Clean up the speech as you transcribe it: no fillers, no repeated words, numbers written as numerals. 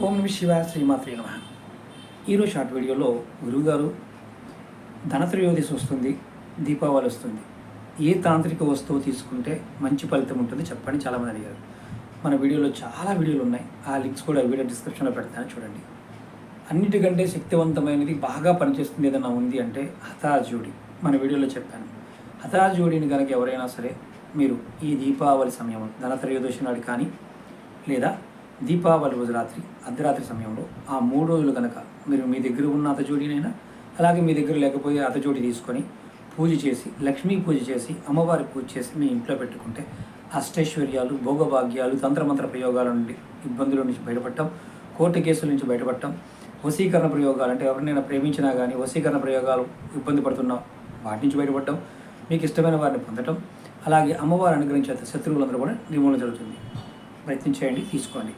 ఓం నమ శివాయ శ్రీమాత్రే నమః. ఈరోజు షార్ట్ వీడియోలో గురువుగారు ధనత్రయోదశి వస్తుంది, దీపావళి వస్తుంది, ఏ తాంత్రిక వస్తువు తీసుకుంటే మంచి ఫలితం ఉంటుంది చెప్పండి చాలామంది అడిగారు. మన వీడియోలో చాలా వీడియోలు ఉన్నాయి, ఆ లింక్స్ కూడా వీడియో డిస్క్రిప్షన్లో పెడతాను చూడండి. అన్నిటికంటే శక్తివంతమైనది బాగా పనిచేస్తుంది ఏదైనా ఉంది అంటే హఠాజోడి. మన వీడియోలో చెప్పాను. హఠాజోడిని కనుక ఎవరైనా సరే మీరు ఈ దీపావళి సమయంలో ధనత్రయోదశి నాడు కానీ లేదా దీపావళి రోజు రాత్రి అర్ధరాత్రి సమయంలో ఆ 3 రోజులు కనుక మీరు మీ దగ్గర ఉన్న అతజోడినైనా అలాగే మీ దగ్గర లేకపోతే అతజోడి తీసుకొని పూజ చేసి లక్ష్మీ పూజ చేసి అమ్మవారి పూజ చేసి మీ ఇంట్లో పెట్టుకుంటే అష్టైశ్వర్యాలు, భోగభాగ్యాలు, తంత్రమంత్ర ప్రయోగాల నుండి ఇబ్బందుల నుంచి బయటపడటం, కోర్టు కేసుల నుంచి బయటపడటం, వశీకరణ ప్రయోగాలు అంటే ఎవరినైనా ప్రేమించినా కానీ వశీకరణ ప్రయోగాలు ఇబ్బంది పడుతున్నా వాటి నుంచి బయటపడటం, మీకు ఇష్టమైన వారిని పొందటం, అలాగే అమ్మవారు అనుగ్రహించే శత్రువులందరూ కూడా నిర్మూలన జరుగుతుంది. ప్రయత్నం చేయండి, తీసుకోండి.